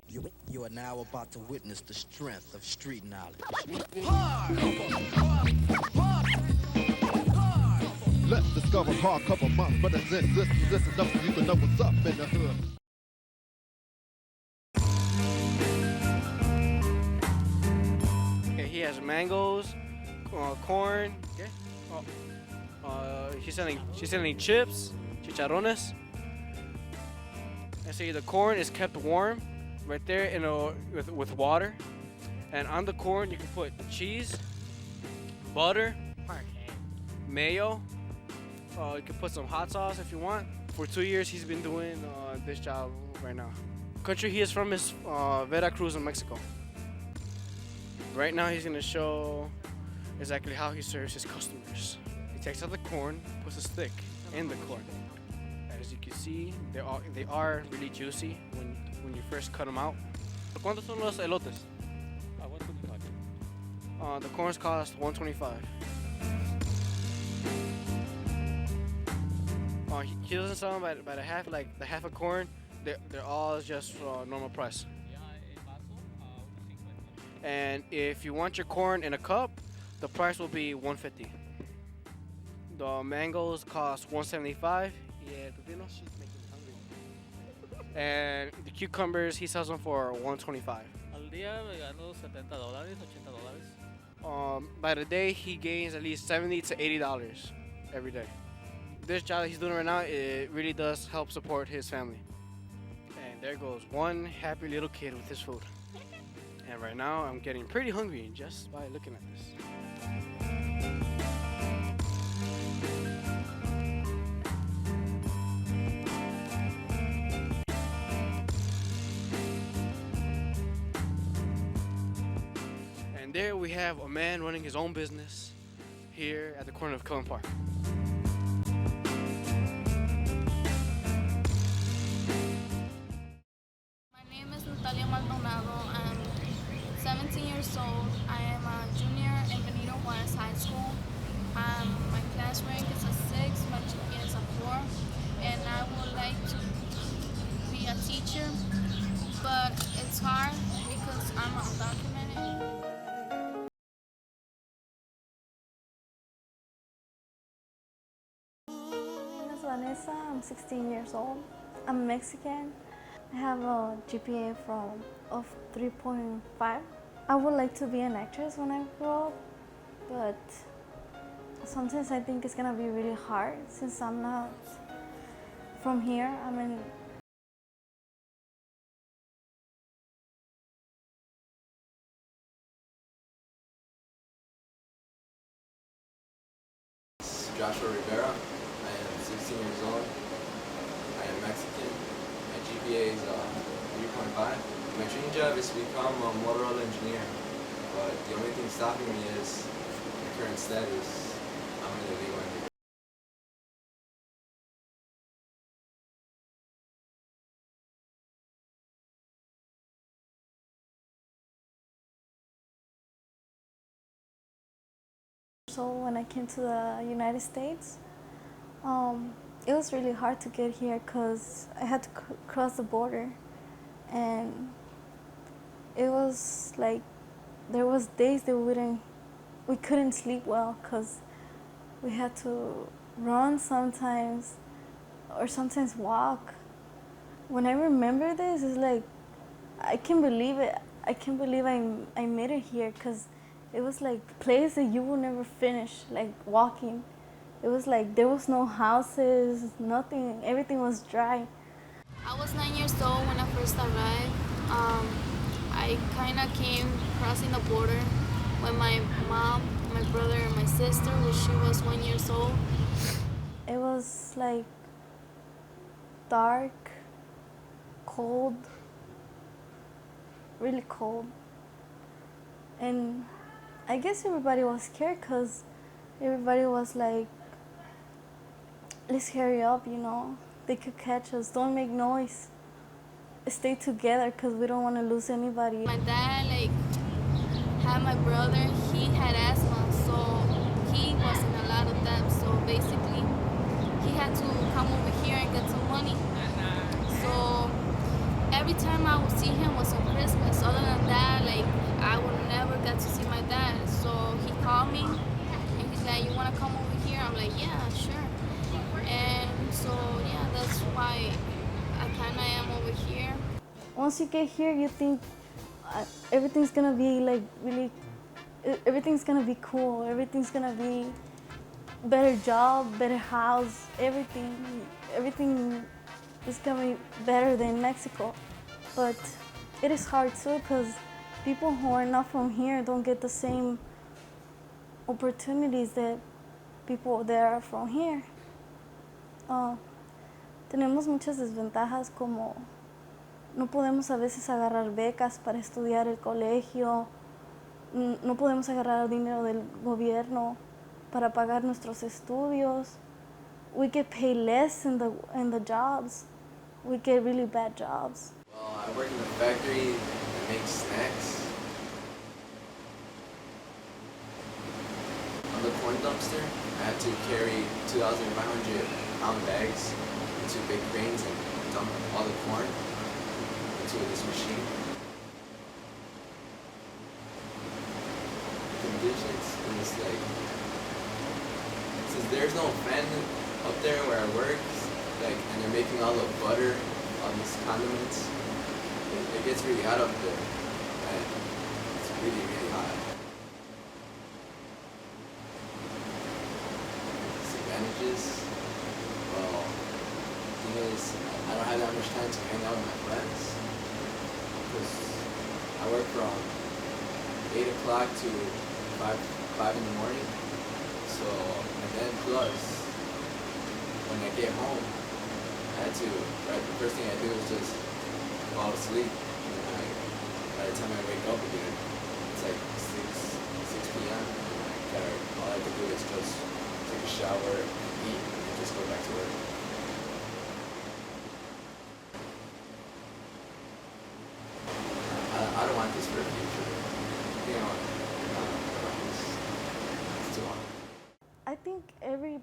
You are now about to witness the strength of street knowledge. Let's discover hard cover months, but it's this enough so you can know what's up in the hood. Okay, he has mangoes, corn. Okay. She's selling chips, chicharrones. And see, the corn is kept warm right there with water. And on the corn, you can put cheese, butter, mayo. You can put some hot sauce if you want. For 2 years, he's been doing this job right now. Country he is from is Veracruz in Mexico. Right now, he's gonna show exactly how he serves his customers. He takes out the corn, puts a stick in the corn. As you can see, they are really juicy when you first cut them out. ¿Cuántos son los elotes? 125. The corns cost $125. He doesn't sell them by the half, like the half a corn. They're all just normal price. And if you want your corn in a cup, the price will be $150. The mangoes cost $175. Yeah, and the cucumbers, he sells them for $125. Al día me gano $70, $80. By the day, he gains at least $70 to $80 every day. This job that he's doing right now, it really does help support his family. And there goes one happy little kid with his food. And right now, I'm getting pretty hungry just by looking at this. And there we have a man running his own business here at the corner of Cullen Park. I'm 17 years old. I am a junior in Benito Juarez High School. My class rank is a 6, my GPA is a 4, and I would like to be a teacher, but it's hard because I'm undocumented. My name is Vanessa. I'm 16 years old. I'm Mexican. I have a GPA of 3.5. I would like to be an actress when I grow up, but sometimes I think it's gonna be really hard since I'm not from here. I mean, Joshua Rivera. I am 16 years old. I am Mexican. My GPA is 3.5. My dream job is to become a Motorola engineer, but the only thing stopping me is my current status. I'm an illegal immigrant. so when I came to the United States, it was really hard to get here because I had to cross the border, and it was like there was days that we couldn't sleep well because we had to run sometimes or sometimes walk. When I remember this, it's like I can't believe it. I can't believe I made it here because it was like a place that you will never finish, like walking. It was like there was no houses, nothing, everything was dry. I was 9 years old when I first arrived. I kind of came crossing the border with my mom, my brother, and my sister when she was 1 year old. It was like dark, cold, really cold. And I guess everybody was scared because everybody was like, let's hurry up, you know. They could catch us, don't make noise. Stay together because we don't want to lose anybody. My dad had my brother, he had asthma, so he was in a lot of debt. So basically, he had to come over here and get some money. So every time I would see him was on Christmas. Other than that, like, I would never get to see my dad. So he called me and he's like, you want to come over here? I'm like, yeah, sure. And so, yeah, that's why I kind of am over here. Once you get here, you think everything's gonna be like really, everything's gonna be cool. Everything's gonna be better job, better house, everything is gonna be better than Mexico. But it is hard too because people who are not from here don't get the same opportunities that people that are from here. Tenemos muchas desventajas como no podemos a veces agarrar becas para estudiar el colegio, no podemos agarrar dinero del gobierno para pagar nuestros estudios. We get paid less in the jobs. We get really bad jobs. Well, I work in a factory that makes snacks. On the corn dumpster, I had to carry 2,500-pound bags into big cranes and dump all the corn into this machine. Conditions is like, since there's no fan up there where I work, like, and they're making all the butter on these condiments, it gets really hot up there, and it's really, really hot. Disadvantages, well, the thing is, I don't have that much time to hang out with my friends, because I work from 8 o'clock to 5 in the morning, so, and then plus, when I get home, I had to, right, the first thing I do is just fall asleep, and then by the time I wake up again, it's like 6 p.m., and all I have to do is just take a shower, and eat, and just go back to work. I don't want this for the future. You know, it's too long. I think every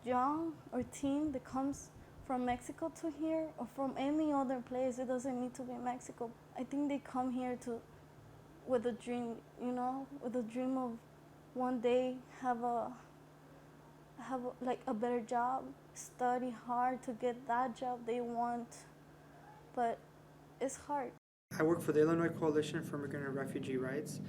young or teen that comes from Mexico to here or from any other place, it doesn't need to be Mexico. I think they come here with a dream, with a dream of one day have like a better job, study hard to get that job they want, but it's hard. I work for the Illinois Coalition for Immigrant and Refugee Rights.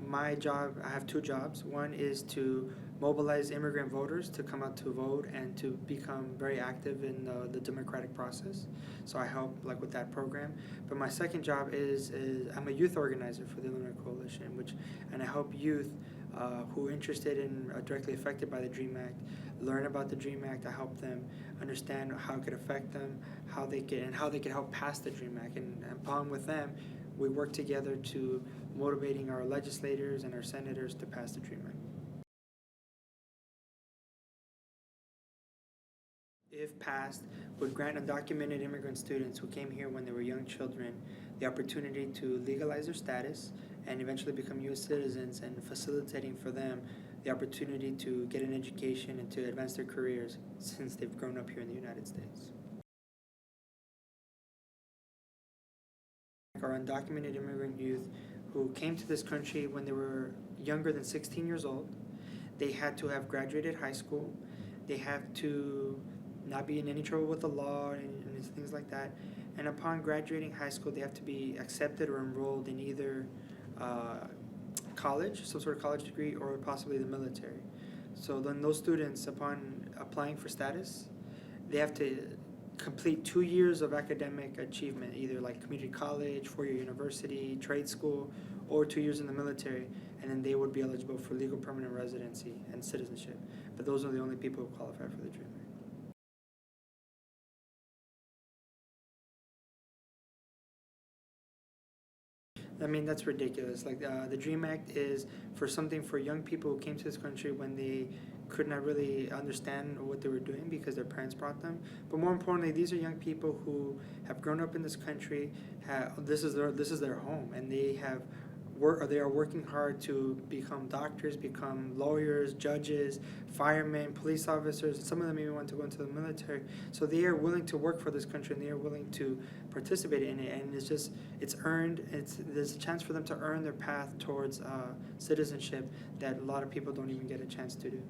My job, I have two jobs. One is to mobilize immigrant voters to come out to vote and to become very active in the democratic process. So I help with that program. But my second job is I'm a youth organizer for the Illinois Coalition, and I help youth who are interested in directly affected by the DREAM Act learn about the DREAM Act. I help them understand how it could affect them, how they can help pass the DREAM Act. And along with them, we work together to motivating our legislators and our senators to pass the DREAM Act. If passed, would grant undocumented immigrant students who came here when they were young children the opportunity to legalize their status and eventually become U.S. citizens, and facilitating for them the opportunity to get an education and to advance their careers since they've grown up here in the United States. Our undocumented immigrant youth who came to this country when they were younger than 16 years old. They had to have graduated high school. They have to not be in any trouble with the law and things like that. And upon graduating high school, they have to be accepted or enrolled in either college, some sort of college degree, or possibly the military. So then those students, upon applying for status, they have to complete 2 years of academic achievement, either like community college, 4-year university, trade school, or 2 years in the military, and then they would be eligible for legal permanent residency and citizenship. But those are the only people who qualify for the DREAM Act. I mean, that's ridiculous. The DREAM Act is for something for young people who came to this country when they could not really understand what they were doing because their parents brought them. But more importantly, these are young people who have grown up in this country. This is their home, and they have they are working hard to become doctors, become lawyers, judges, firemen, police officers. Some of them even want to go into the military. So they are willing to work for this country, and they are willing to participate in it. And it's earned. There's a chance for them to earn their path towards citizenship that a lot of people don't even get a chance to do.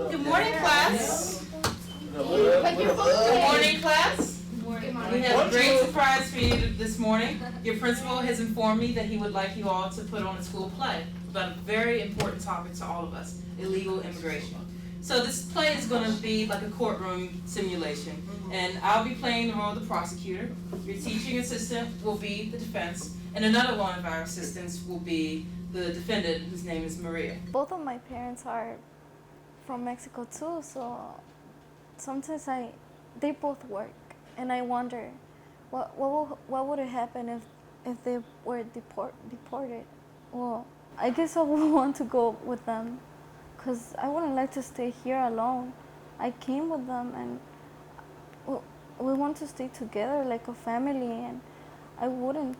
Good morning, class. Good morning, class. We have a great surprise for you this morning. Your principal has informed me that he would like you all to put on a school play about a very important topic to all of us, illegal immigration. So this play is going to be like a courtroom simulation, and I'll be playing the role of the prosecutor. Your teaching assistant will be the defense, and another one of our assistants will be the defendant, whose name is Maria. Both of my parents are from Mexico too, so sometimes they both work, and I wonder what would have happened if they were deported. Well, I guess I would want to go with them, because I wouldn't like to stay here alone. I came with them, and we want to stay together like a family, and I wouldn't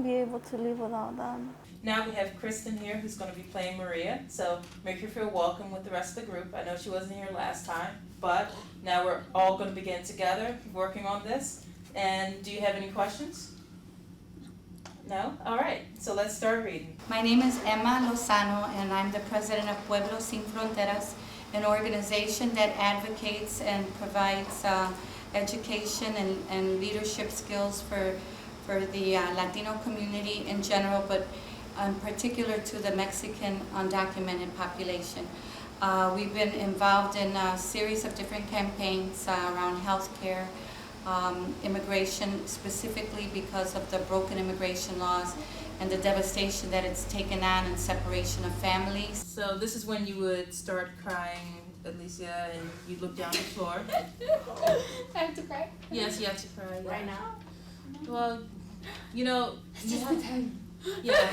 be able to live without them. Now we have Kristen here, who's going to be playing Maria, so make her feel welcome with the rest of the group. I know she wasn't here last time, but now we're all going to begin together working on this. And do you have any questions? No? All right, so let's start reading. My name is Emma Lozano, and I'm the president of Pueblos Sin Fronteras, an organization that advocates and provides education and leadership skills for the Latino community in general, but in particular to the Mexican undocumented population. We've been involved in a series of different campaigns around healthcare, immigration, specifically because of the broken immigration laws and the devastation that it's taken on and separation of families. So this is when you would start crying, Alicia, and you look down the floor. I have to cry? Yes, you have to cry. Yeah. Right now? Well, you know, yeah,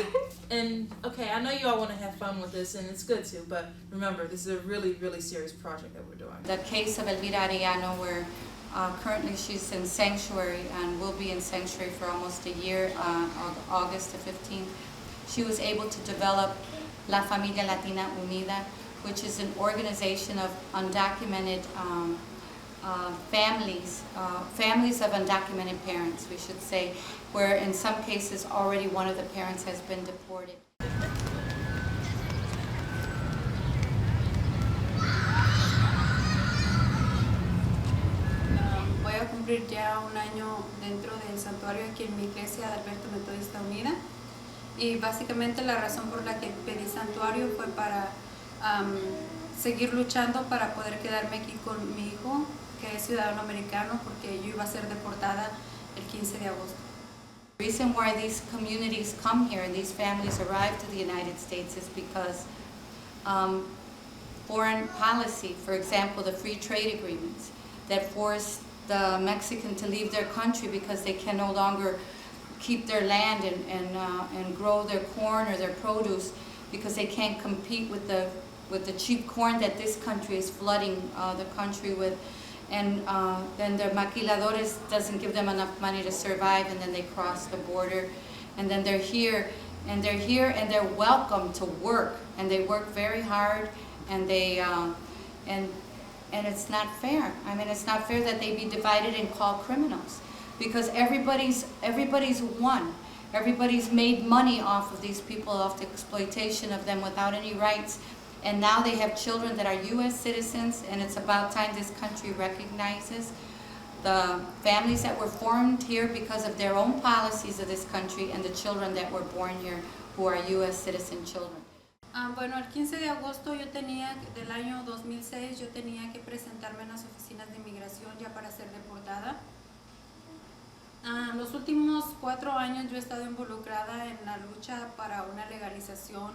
and okay, I know you all want to have fun with this, and it's good to, but remember, this is a really, really serious project that we're doing. The case of Elvira Arellano, where currently she's in sanctuary and will be in sanctuary for almost a year, August the 15th. She was able to develop La Familia Latina Unida, which is an organization of undocumented families of undocumented parents, we should say, where in some cases already one of the parents has been deported. Voy a cumplir ya un año dentro del santuario aquí en mi iglesia de Alberto Metodista Unida, y básicamente la razón por la que pedí santuario fue para seguir luchando para poder quedarme aquí con mi hijo, que es ciudadano americano, porque yo iba a ser deportada el 15 de agosto. The reason why these communities come here and these families arrive to the United States is because foreign policy, for example, the free trade agreements that force the Mexican to leave their country because they can no longer keep their land and grow their corn or their produce because they can't compete with the cheap corn that this country is flooding the country with. And then the maquiladores doesn't give them enough money to survive, and then they cross the border, and then they're here and they're welcome to work, and they work very hard, and they and it's not fair. I mean, it's not fair that they be divided and called criminals, because everybody's won. Everybody's made money off of these people, off the exploitation of them without any rights. And now they have children that are U.S. citizens, and it's about time this country recognizes the families that were formed here because of their own policies of this country and the children that were born here who are U.S. citizen children. Bueno, el 15 de agosto del año 2006 yo tenía que presentarme en las oficinas de inmigración ya para ser deportada. En los últimos 4 años yo he estado involucrada en la lucha para una legalización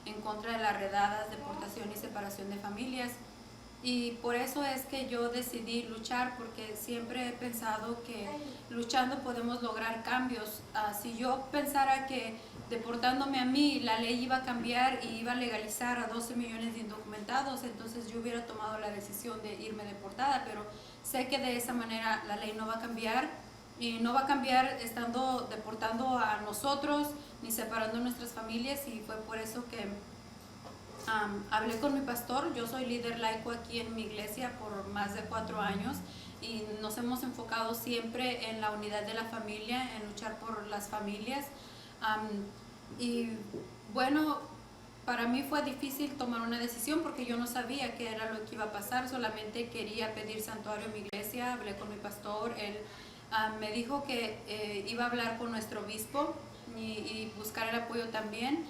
en contra de las redadas, deportación y separación de familias. Y por eso es que yo decidí luchar, porque siempre he pensado que luchando podemos lograr cambios. Si yo pensara que deportándome a mí la ley iba a cambiar y iba a legalizar a 12 millones de indocumentados, entonces yo hubiera tomado la decisión de irme deportada, pero sé que de esa manera la ley no va a cambiar, y no va a cambiar estando deportando a nosotros ni separando nuestras familias. Y fue por eso que hablé con mi pastor. Yo soy líder laico aquí en mi iglesia por más de 4 años y nos hemos enfocado siempre en la unidad de la familia, en luchar por las familias. Y bueno, para mí fue difícil tomar una decisión porque yo no sabía qué era lo que iba a pasar, solamente quería pedir santuario en mi iglesia. Hablé con mi pastor, él me dijo que iba a hablar con nuestro obispo y buscar el apoyo también.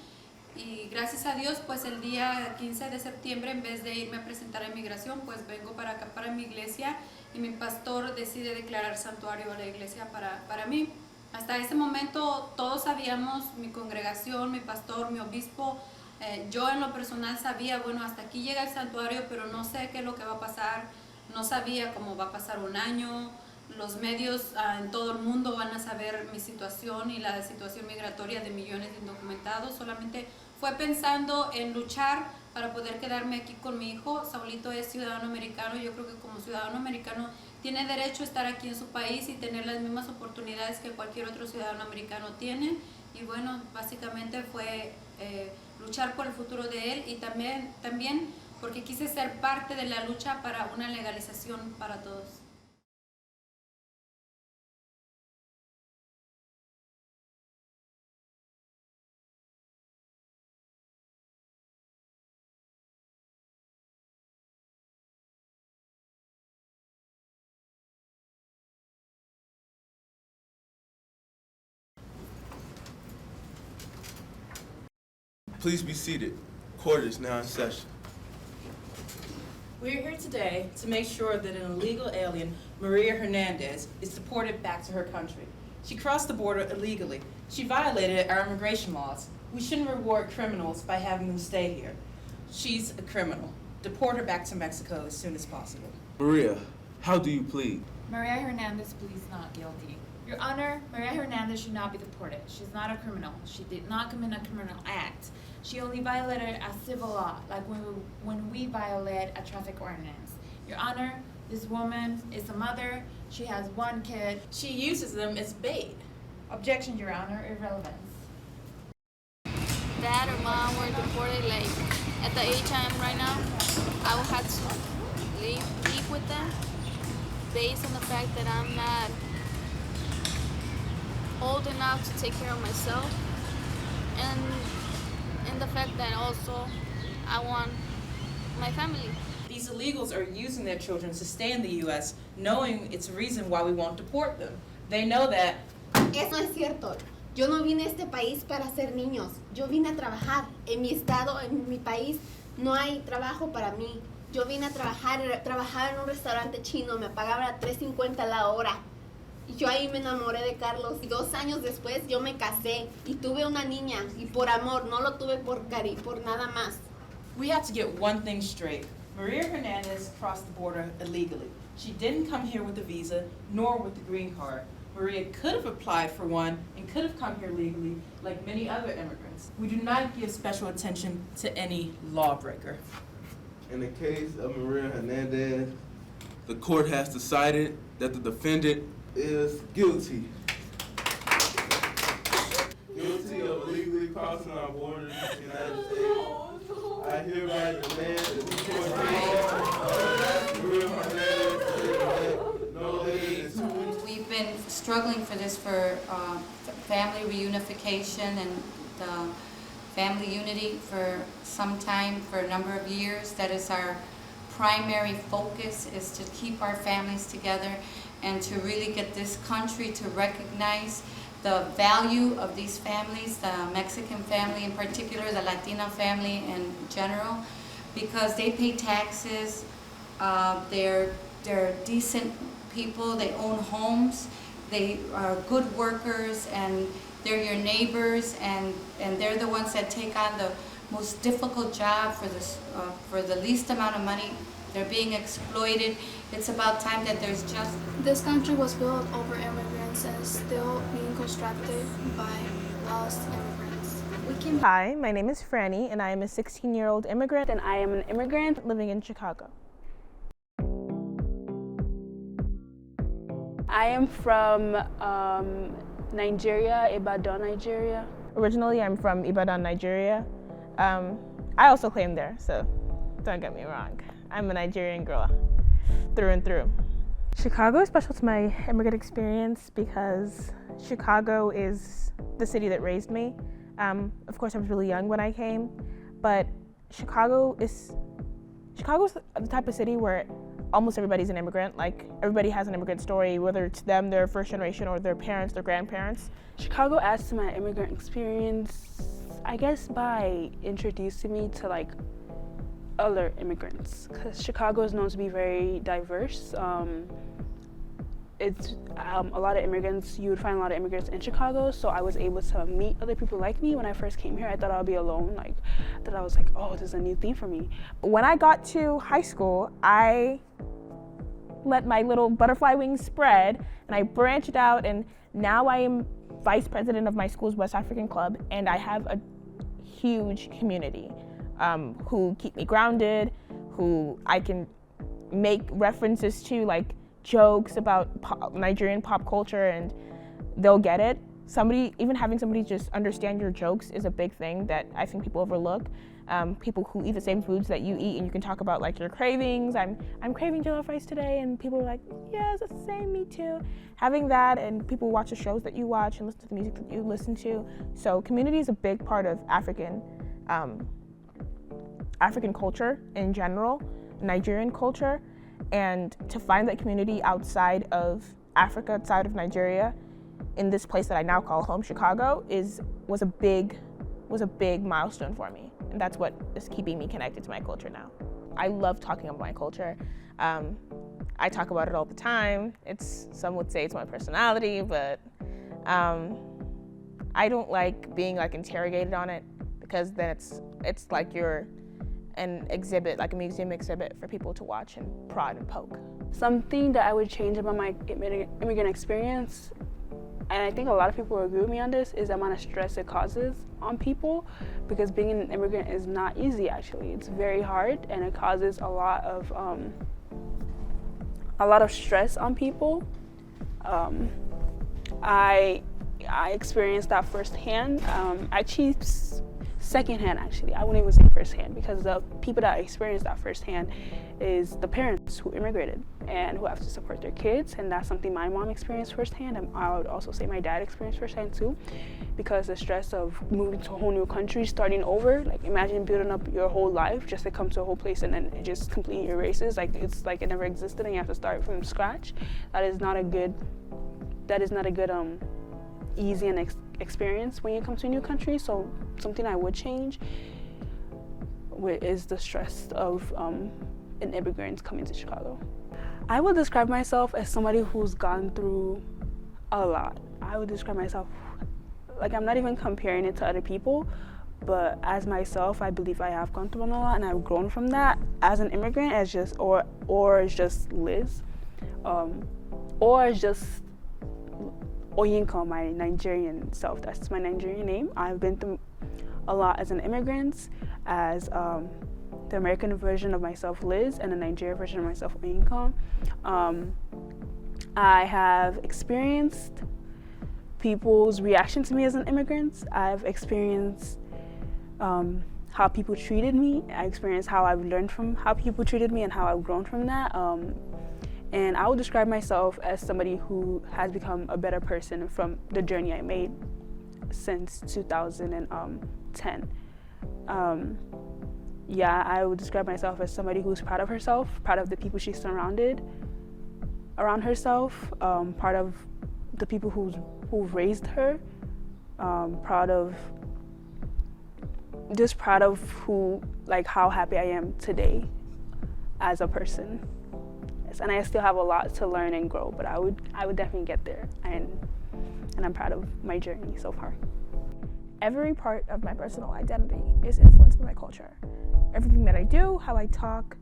Y gracias a Dios, pues el día 15 de septiembre, en vez de irme a presentar a inmigración, pues vengo para acá, para mi iglesia, y mi pastor decide declarar santuario a la iglesia para mí. Hasta ese momento todos sabíamos, mi congregación, mi pastor, mi obispo, yo en lo personal sabía, bueno, hasta aquí llega el santuario, pero no sé qué es lo que va a pasar. No sabía cómo va a pasar un año. Los medios en todo el mundo van a saber mi situación y la situación migratoria de millones de indocumentados. Solamente fue pensando en luchar para poder quedarme aquí con mi hijo. Saulito es ciudadano americano. Yo creo que como ciudadano americano tiene derecho a estar aquí en su país y tener las mismas oportunidades que cualquier otro ciudadano americano tiene. Y bueno, básicamente fue luchar por el futuro de él, y también porque quise ser parte de la lucha para una legalización para todos. Please be seated. Court is now in session. We're here today to make sure that an illegal alien, Maria Hernandez, is deported back to her country. She crossed the border illegally. She violated our immigration laws. We shouldn't reward criminals by having them stay here. She's a criminal. Deport her back to Mexico as soon as possible. Maria, how do you plead? Maria Hernandez pleads not guilty. Your Honor, Maria Hernandez should not be deported. She's not a criminal. She did not commit a criminal act. She only violated a civil law, like when we violate a traffic ordinance. Your Honor, this woman is a mother. She has 1 kid. She uses them as bait. Objection, Your Honor, irrelevance. Dad or mom were deported, like at the age I am right now, I will have to leave with them based on the fact that I'm not old enough to take care of myself, and the fact that also I want my family. These illegals are using their children to stay in the U.S., knowing it's a reason why we won't deport them. They know that. Eso es cierto. Yo no vine a este país para ser niños. Yo vine a trabajar. En mi estado, en mi país, no hay trabajo para mí. Yo vine a trabajar en un restaurante chino. Me pagaban a $3.50 la hora. Y yo ahí me enamoré de Carlos. Y 2 años después yo me casé y tuve una niña. Y por amor, no lo tuve por nada más. We have to get one thing straight. Maria Hernandez crossed the border illegally. She didn't come here with a visa, nor with the green card. Maria could have applied for one and could have come here legally, like many other immigrants. We do not give special attention to any lawbreaker. In the case of Maria Hernandez, the court has decided that the defendant is guilty. Guilty of illegally crossing our borders in the United States. I hereby demand that the court Maria Hernandez no later than 2 weeks. We've been struggling for this for family reunification and family unity for some time, for a number of years. That is our primary focus, is to keep our families together and to really get this country to recognize the value of these families, the Mexican family in particular, the Latina family in general, because they pay taxes, they're decent people, they own homes, they are good workers, and they're your neighbors, and they're the ones that take on the most difficult job for the least amount of money. They're being exploited. It's about time that there's justice. This country was built over immigrants and is still being constructed by lost immigrants. Hi, my name is Franny, and I am a 16-year-old immigrant, and I am an immigrant living in Chicago. I am from Nigeria, Ibadan, Nigeria. Originally, I'm from Ibadan, Nigeria. I also claim there, so don't get me wrong. I'm a Nigerian girl, through and through. Chicago is special to my immigrant experience because Chicago is the city that raised me. Of course, I was really young when I came, but Chicago is the type of city where almost everybody's an immigrant. Like, everybody has an immigrant story, whether it's them, their first generation, or their parents, their grandparents. Chicago adds to my immigrant experience, I guess, by introducing me to like other immigrants, because Chicago is known to be very diverse. It's a lot of immigrants. You would find a lot of immigrants in Chicago, so I was able to meet other people like me. When I first came here, I thought I would be alone. I was like, oh, this is a new thing for me. When I got to high school, I let my little butterfly wings spread, and I branched out, and now I am vice president of my school's West African Club, and I have a huge community who keep me grounded, who I can make references to, like jokes about Nigerian pop culture, and they'll get it. Even having somebody just understand your jokes is a big thing that I think people overlook. People who eat the same foods that you eat, and you can talk about like your cravings. I'm craving jollof rice today, and people are like, yes, it's the same, me too. Having that, and people watch the shows that you watch and listen to the music that you listen to. So community is a big part of African culture in general, Nigerian culture, and to find that community outside of Africa, outside of Nigeria, in this place that I now call home, Chicago, was a big milestone for me, and that's what is keeping me connected to my culture now. I love talking about my culture. I talk about it all the time. Some would say it's my personality, but I don't like being like interrogated on it, because then it's like you're an exhibit, like a museum exhibit for people to watch and prod and poke. Something that I would change about my immigrant experience, and I think a lot of people will agree with me on this, is the amount of stress it causes on people, because being an immigrant is not easy, actually. It's very hard, and it causes a lot of stress on people. I experienced that firsthand. Actually, secondhand, actually. I wouldn't even say firsthand, because the people that experienced that firsthand is the parents who immigrated and who have to support their kids, and that's something my mom experienced firsthand, and I would also say my dad experienced firsthand too, because the stress of moving to a whole new country, starting over, like imagine building up your whole life just to come to a whole place and then it just completely erases, like it's like it never existed and you have to start from scratch. That is not a good easy and experience when you come to a new country. So something I would change is the stress of an immigrant coming to Chicago. I would describe myself as somebody who's gone through a lot. I would describe myself, like, I'm not even comparing it to other people, but as myself, I believe I have gone through a lot, and I've grown from that as an immigrant, as just or as just Liz, or as just Oyinka, my Nigerian self. That's my Nigerian name. I've been through a lot as an immigrant, as the American version of myself, Liz, and the Nigerian version of myself, Oyinka. I have experienced people's reaction to me as an immigrant. I've experienced how people treated me. I experienced how I've learned from how people treated me and how I've grown from that. And I would describe myself as somebody who has become a better person from the journey I made since 2010. I would describe myself as somebody who's proud of herself, proud of the people she's surrounded around herself, proud of the people who've raised her, proud of how happy I am today as a person. progress, and I still have a lot to learn and grow, but I would definitely get there, and I'm proud of my journey so far. Every part of my personal identity is influenced by my culture. Everything that I do, how I talk,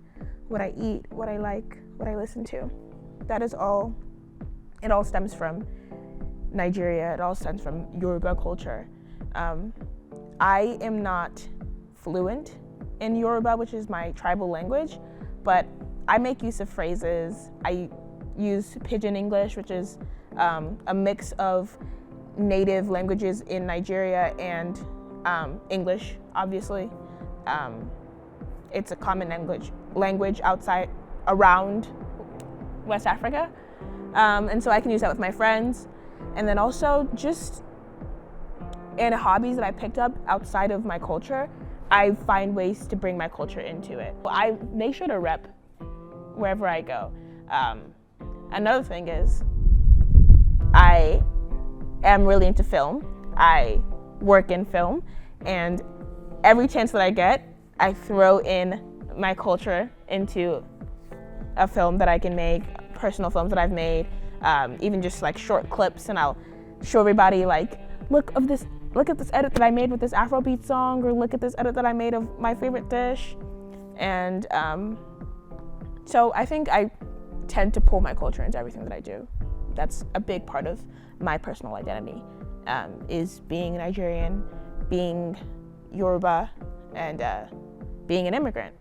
what I eat, what I like, what I listen to, that is all, it all stems from Nigeria, it all stems from Yoruba culture. I am not fluent in Yoruba, which is my tribal language, but I make use of phrases. I use Pidgin English, which is a mix of native languages in Nigeria and English, obviously. It's a common language around West Africa. And so I can use that with my friends. And then also just in hobbies that I picked up outside of my culture, I find ways to bring my culture into it. I make sure to rep wherever I go. Another thing is I am really into film. I work in film, and every chance that I get, I throw in my culture into a film that I can make, personal films that I've made, even just like short clips, and I'll show everybody like, look at this edit that I made with this Afrobeat song, or look at this edit that I made of my favorite dish. And so I think I tend to pull my culture into everything that I do. That's a big part of my personal identity, is being Nigerian, being Yoruba, and being an immigrant.